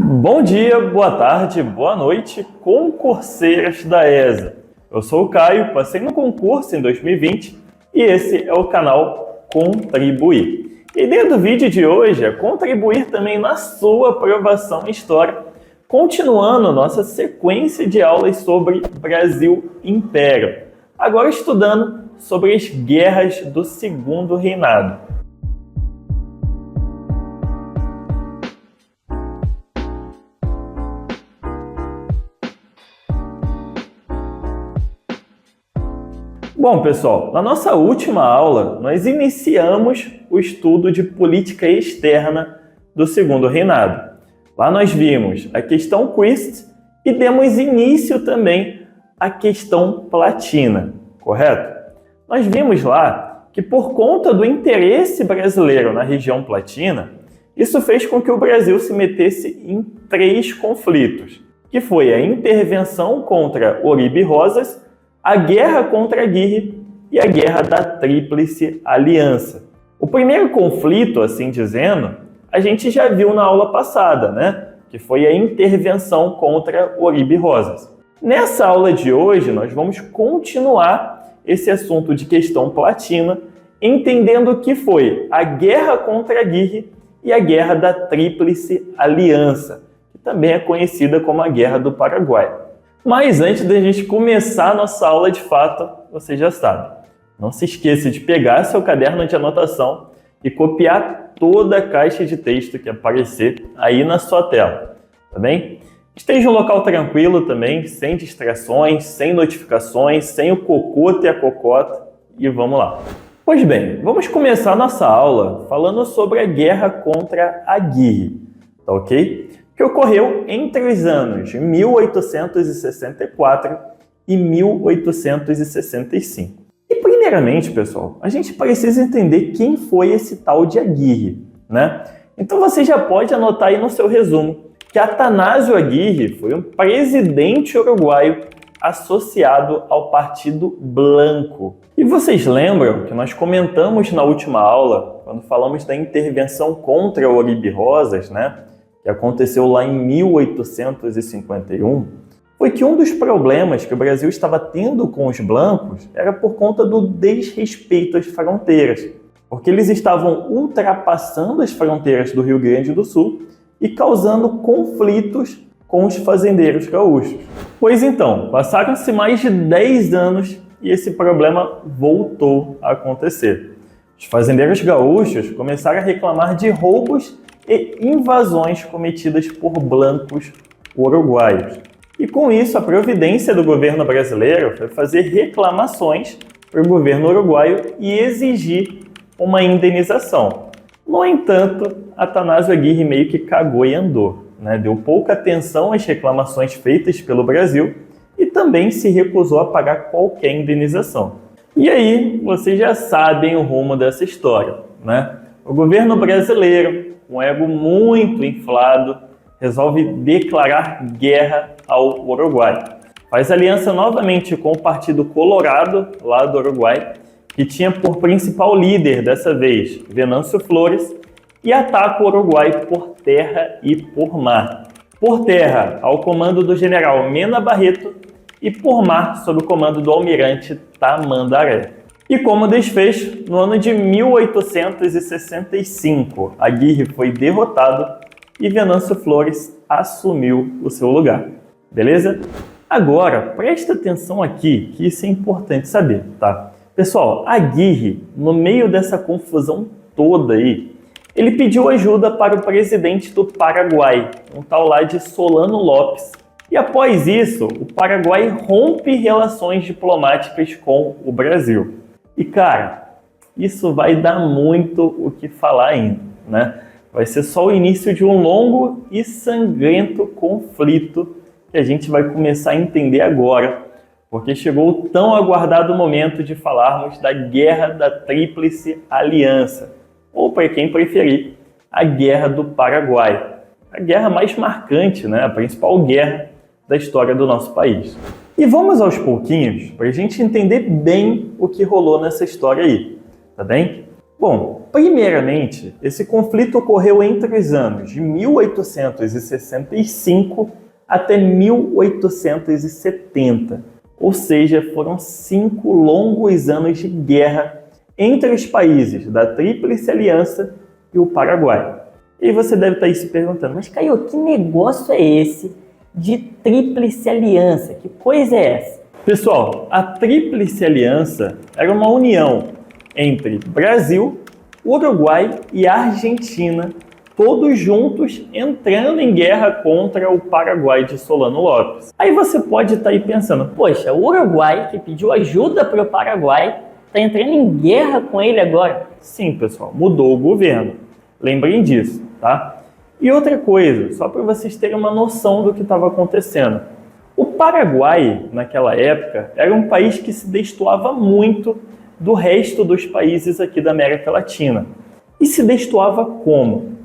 Bom dia, boa tarde, boa noite, concurseiras da ESA. Eu sou o Caio, passei no concurso em 2020 e esse é o canal Contribuir. A ideia do vídeo de hoje é contribuir também na sua aprovação em História, continuando nossa sequência de aulas sobre Brasil Império, agora estudando sobre as guerras do Segundo Reinado. Bom, pessoal, na nossa última aula, nós iniciamos o estudo de política externa do Segundo Reinado. Lá nós vimos a questão Christ e demos início também à questão Platina, correto? Nós vimos lá que por conta do interesse brasileiro na região Platina, isso fez com que o Brasil se metesse em 3 conflitos, que foi a intervenção contra Oribe Rosas, a guerra contra Aguirre e a guerra da Tríplice Aliança. O primeiro conflito, assim dizendo, a gente já viu na aula passada, né? Que foi a intervenção contra Oribe Rosas. Nessa aula de hoje, nós vamos continuar esse assunto de questão platina, entendendo o que foi a guerra contra Aguirre e a guerra da Tríplice Aliança, que também é conhecida como a Guerra do Paraguai. Mas antes da gente começar a nossa aula de fato, você já sabe, não se esqueça de pegar seu caderno de anotação e copiar toda a caixa de texto que aparecer aí na sua tela, tá bem? Esteja em um local tranquilo também, sem distrações, sem notificações, sem o cocoto e a cocota, e vamos lá. Pois bem, vamos começar nossa aula falando sobre a guerra contra Aguirre, tá ok? Que ocorreu entre os anos 1864 e 1865. E primeiramente, pessoal, a gente precisa entender quem foi esse tal de Aguirre, né? Então você já pode anotar aí no seu resumo que Atanásio Aguirre foi um presidente uruguaio associado ao Partido Blanco. E vocês lembram que nós comentamos na última aula, quando falamos da intervenção contra Oribe Rosas, né? Que aconteceu lá em 1851, foi que um dos problemas que o Brasil estava tendo com os blancos era por conta do desrespeito às fronteiras, porque eles estavam ultrapassando as fronteiras do Rio Grande do Sul e causando conflitos com os fazendeiros gaúchos. Pois então, passaram-se mais de 10 anos e esse problema voltou a acontecer. Os fazendeiros gaúchos começaram a reclamar de roubos e invasões cometidas por blancos uruguaios. E com isso, a providência do governo brasileiro foi fazer reclamações para o governo uruguaio e exigir uma indenização. No entanto, Atanásio Aguirre meio que cagou e andou, né? Deu pouca atenção às reclamações feitas pelo Brasil e também se recusou a pagar qualquer indenização. E aí, vocês já sabem o rumo dessa história, né? O governo brasileiro, um ego muito inflado, resolve declarar guerra ao Uruguai. Faz aliança novamente com o Partido Colorado, lá do Uruguai, que tinha por principal líder, dessa vez, Venâncio Flores, e ataca o Uruguai por terra e por mar. Por terra, ao comando do general Mena Barreto, e por mar, sob o comando do almirante Tamandaré. E como desfecho, no ano de 1865, Aguirre foi derrotado e Venâncio Flores assumiu o seu lugar. Beleza? Agora, presta atenção aqui, que isso é importante saber, tá? Pessoal, Aguirre, no meio dessa confusão toda aí, ele pediu ajuda para o presidente do Paraguai, um tal lá de Solano Lopes. E após isso, o Paraguai rompe relações diplomáticas com o Brasil. E, cara, isso vai dar muito o que falar ainda, né? Vai ser só o início de um longo e sangrento conflito que a gente vai começar a entender agora, porque chegou o tão aguardado momento de falarmos da Guerra da Tríplice Aliança, ou, para quem preferir, a Guerra do Paraguai. A guerra mais marcante, né? A principal guerra da história do nosso país. E vamos aos pouquinhos para a gente entender bem o que rolou nessa história aí, tá bem? Bom, primeiramente, esse conflito ocorreu entre os anos de 1865 até 1870, ou seja, foram 5 longos anos de guerra entre os países da Tríplice Aliança e o Paraguai. E você deve estar aí se perguntando, mas Caio, que negócio é esse de Tríplice Aliança? Que coisa é essa? Pessoal, a Tríplice Aliança era uma união entre Brasil, Uruguai e Argentina, todos juntos entrando em guerra contra o Paraguai de Solano Lopes. Aí você pode estar aí pensando, poxa, o Uruguai que pediu ajuda para o Paraguai está entrando em guerra com ele agora? Sim, pessoal, mudou o governo. Lembrem disso, tá? E outra coisa, só para vocês terem uma noção do que estava acontecendo. O Paraguai, naquela época, era um país que se destoava muito do resto dos países aqui da América Latina. E se destoava como?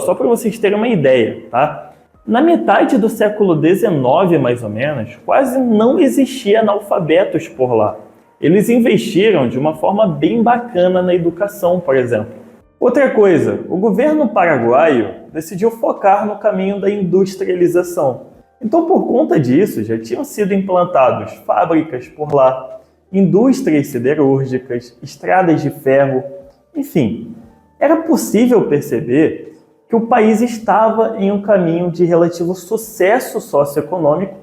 Só para vocês terem uma ideia, tá? Na metade do século XIX, mais ou menos, quase não existia analfabetos por lá. Eles investiram de uma forma bem bacana na educação, por exemplo. Outra coisa, o governo paraguaio decidiu focar no caminho da industrialização. Então, por conta disso, já tinham sido implantados fábricas por lá, indústrias siderúrgicas, estradas de ferro, enfim. Era possível perceber que o país estava em um caminho de relativo sucesso socioeconômico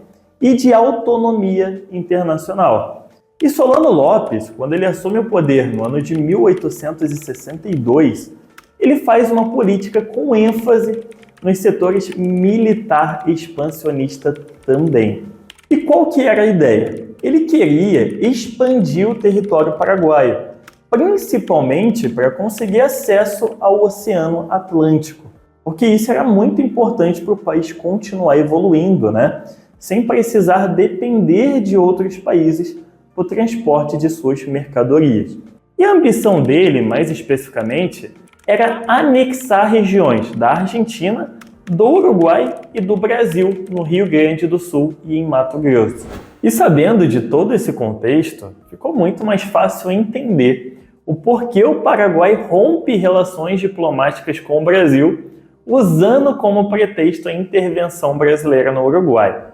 e de autonomia internacional. E Solano Lopes, quando ele assume o poder no ano de 1862, ele faz uma política com ênfase nos setores militar e expansionista também. E qual que era a ideia? Ele queria expandir o território paraguaio, principalmente para conseguir acesso ao Oceano Atlântico, porque isso era muito importante para o país continuar evoluindo, né? Sem precisar depender de outros países para o transporte de suas mercadorias. E a ambição dele, mais especificamente, era anexar regiões da Argentina, do Uruguai e do Brasil, no Rio Grande do Sul e em Mato Grosso. E sabendo de todo esse contexto, ficou muito mais fácil entender o porquê o Paraguai rompe relações diplomáticas com o Brasil, usando como pretexto a intervenção brasileira no Uruguai.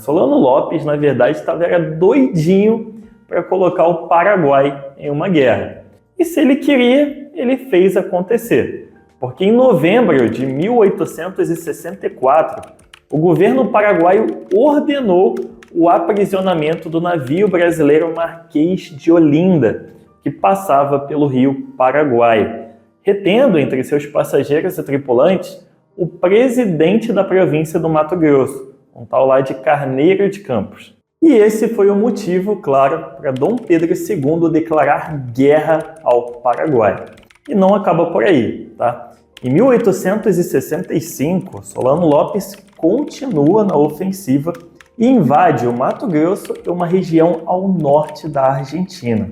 Solano Lopes, na verdade, estava doidinho para colocar o Paraguai em uma guerra. E se ele queria, ele fez acontecer. Porque em novembro de 1864, o governo paraguaio ordenou o aprisionamento do navio brasileiro Marquês de Olinda, que passava pelo rio Paraguai, retendo entre seus passageiros e tripulantes o presidente da província do Mato Grosso, um tal lá de Carneiro de Campos. E esse foi o motivo, claro, para Dom Pedro II declarar guerra ao Paraguai. E não acaba por aí, tá? Em 1865, Solano Lopes continua na ofensiva e invade o Mato Grosso e uma região ao norte da Argentina,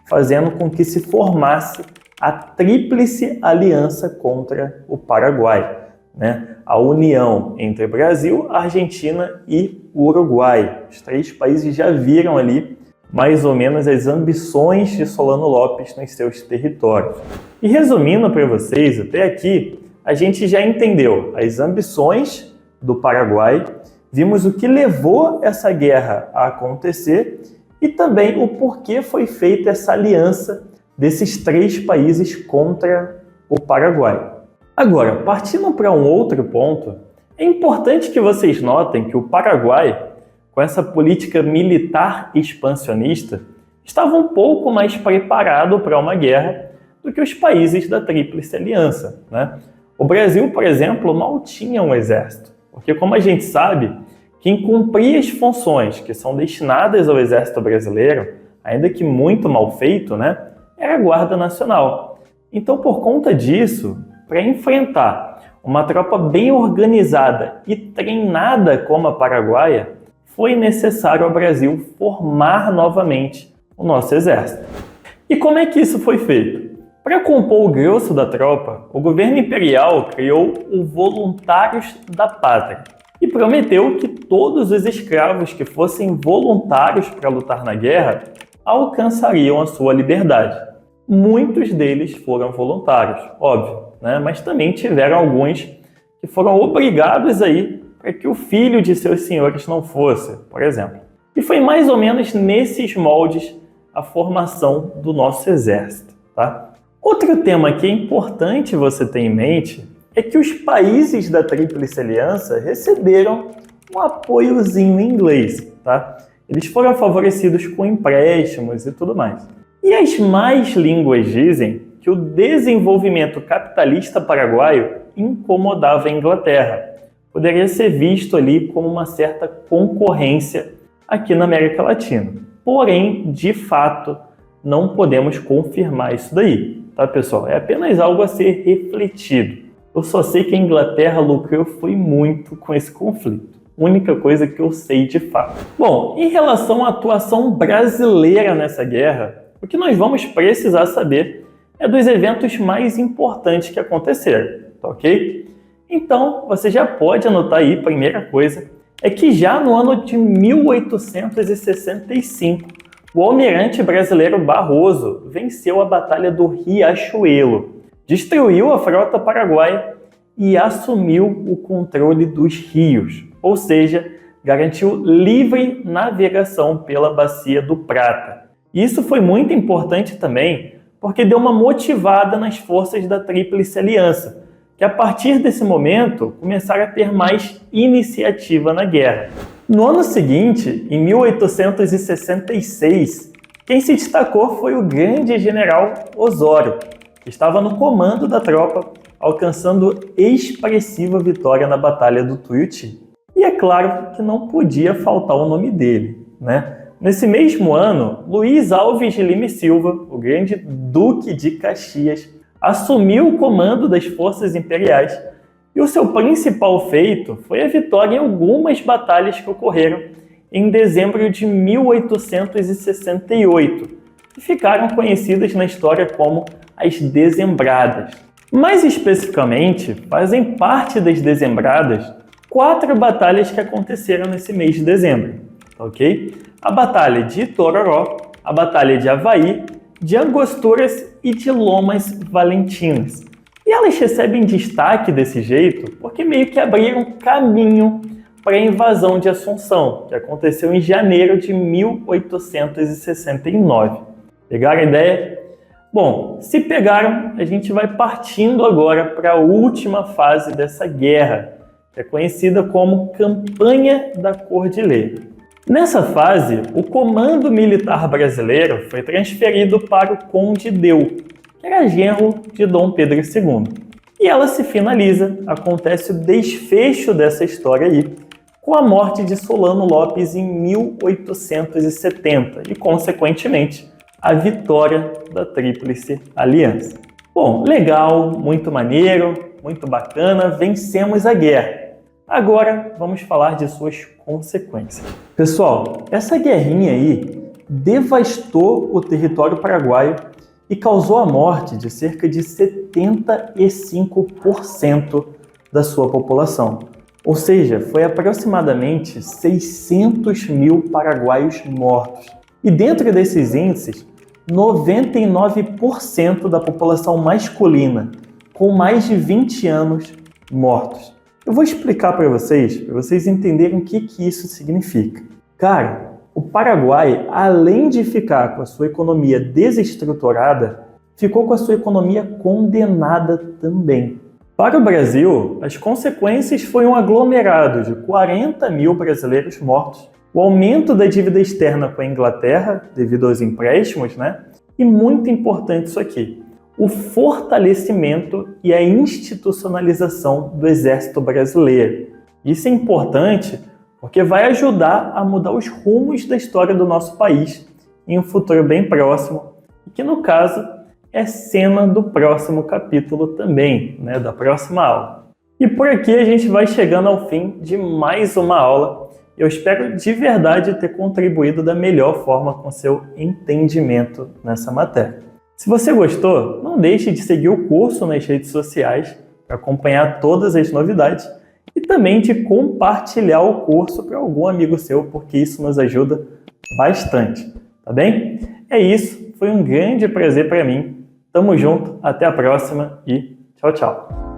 fazendo com que se formasse a Tríplice Aliança contra o Paraguai, né? A união entre Brasil, Argentina e Uruguai. Os 3 países já viram ali mais ou menos as ambições de Solano Lopes nos seus territórios. E resumindo para vocês, até aqui, a gente já entendeu as ambições do Paraguai, vimos o que levou essa guerra a acontecer e também o porquê foi feita essa aliança desses 3 países contra o Paraguai. Agora, partindo para um outro ponto, é importante que vocês notem que o Paraguai, com essa política militar expansionista, estava um pouco mais preparado para uma guerra do que os países da Tríplice Aliança, né? O Brasil, por exemplo, mal tinha um exército, porque, como a gente sabe, quem cumpria as funções que são destinadas ao exército brasileiro, ainda que muito mal feito, né, era a Guarda Nacional. Então, por conta disso, para enfrentar uma tropa bem organizada e treinada como a paraguaia, foi necessário ao Brasil formar novamente o nosso exército. E como é que isso foi feito? Para compor o grosso da tropa, o governo imperial criou o Voluntários da Pátria e prometeu que todos os escravos que fossem voluntários para lutar na guerra alcançariam a sua liberdade. Muitos deles foram voluntários, óbvio, né? Mas também tiveram alguns que foram obrigados aí para que o filho de seus senhores não fosse, por exemplo. E foi mais ou menos nesses moldes a formação do nosso exército, tá? Outro tema que é importante você ter em mente é que os países da Tríplice Aliança receberam um apoiozinho em inglês, tá? Eles foram favorecidos com empréstimos e tudo mais. E as más línguas dizem que o desenvolvimento capitalista paraguaio incomodava a Inglaterra. Poderia ser visto ali como uma certa concorrência aqui na América Latina. Porém, de fato, não podemos confirmar isso daí, tá, pessoal? É apenas algo a ser refletido. Eu só sei que a Inglaterra lucrou foi muito com esse conflito. Única coisa que eu sei de fato. Bom, em relação à atuação brasileira nessa guerra, o que nós vamos precisar saber é dos eventos mais importantes que aconteceram, tá ok? Então, você já pode anotar aí, primeira coisa, é que já no ano de 1865, o almirante brasileiro Barroso venceu a Batalha do Riachuelo, destruiu a frota paraguaia e assumiu o controle dos rios, ou seja, garantiu livre navegação pela Bacia do Prata. Isso foi muito importante também porque deu uma motivada nas forças da Tríplice Aliança, que a partir desse momento começaram a ter mais iniciativa na guerra. No ano seguinte, em 1866, quem se destacou foi o grande general Osório, que estava no comando da tropa, alcançando expressiva vitória na Batalha do Tuiuti. E é claro que não podia faltar o nome dele, né? Nesse mesmo ano, Luiz Alves de Lima e Silva, o grande Duque de Caxias, assumiu o comando das forças imperiais e o seu principal feito foi a vitória em algumas batalhas que ocorreram em dezembro de 1868, que ficaram conhecidas na história como as Dezembradas. Mais especificamente, fazem parte das Dezembradas 4 batalhas que aconteceram nesse mês de dezembro, ok? A Batalha de Itororó, a Batalha de Avaí, de Angosturas e de Lomas Valentinas. E elas recebem destaque desse jeito porque meio que abriram caminho para a invasão de Assunção, que aconteceu em janeiro de 1869. Pegaram a ideia? Bom, se pegaram, a gente vai partindo agora para a última fase dessa guerra, que é conhecida como Campanha da Cordilheira. Nessa fase, o comando militar brasileiro foi transferido para o Conde Deu, que era genro de Dom Pedro II. E ela se finaliza, acontece o desfecho dessa história aí, com a morte de Solano Lopes em 1870 e, consequentemente, a vitória da Tríplice Aliança. Bom, legal, muito maneiro, muito bacana, vencemos a guerra. Agora vamos falar de suas consequências. Pessoal, essa guerrinha aí devastou o território paraguaio e causou a morte de cerca de 75% da sua população. Ou seja, foi aproximadamente 600 mil paraguaios mortos. E dentro desses índices, 99% da população masculina com mais de 20 anos mortos. Eu vou explicar para vocês entenderem o que isso significa. Cara, o Paraguai, além de ficar com a sua economia desestruturada, ficou com a sua economia condenada também. Para o Brasil, as consequências foi um aglomerado de 40 mil brasileiros mortos, o aumento da dívida externa com a Inglaterra, devido aos empréstimos, né? E muito importante isso aqui, o fortalecimento e a institucionalização do Exército Brasileiro. Isso é importante porque vai ajudar a mudar os rumos da história do nosso país em um futuro bem próximo, e que no caso é cena do próximo capítulo também, né, da próxima aula. E por aqui a gente vai chegando ao fim de mais uma aula. Eu espero de verdade ter contribuído da melhor forma com seu entendimento nessa matéria. Se você gostou, não deixe de seguir o curso nas redes sociais para acompanhar todas as novidades e também de compartilhar o curso para algum amigo seu, porque isso nos ajuda bastante, tá bem? É isso, Foi um grande prazer para mim. Tamo junto, até a próxima e tchau, tchau.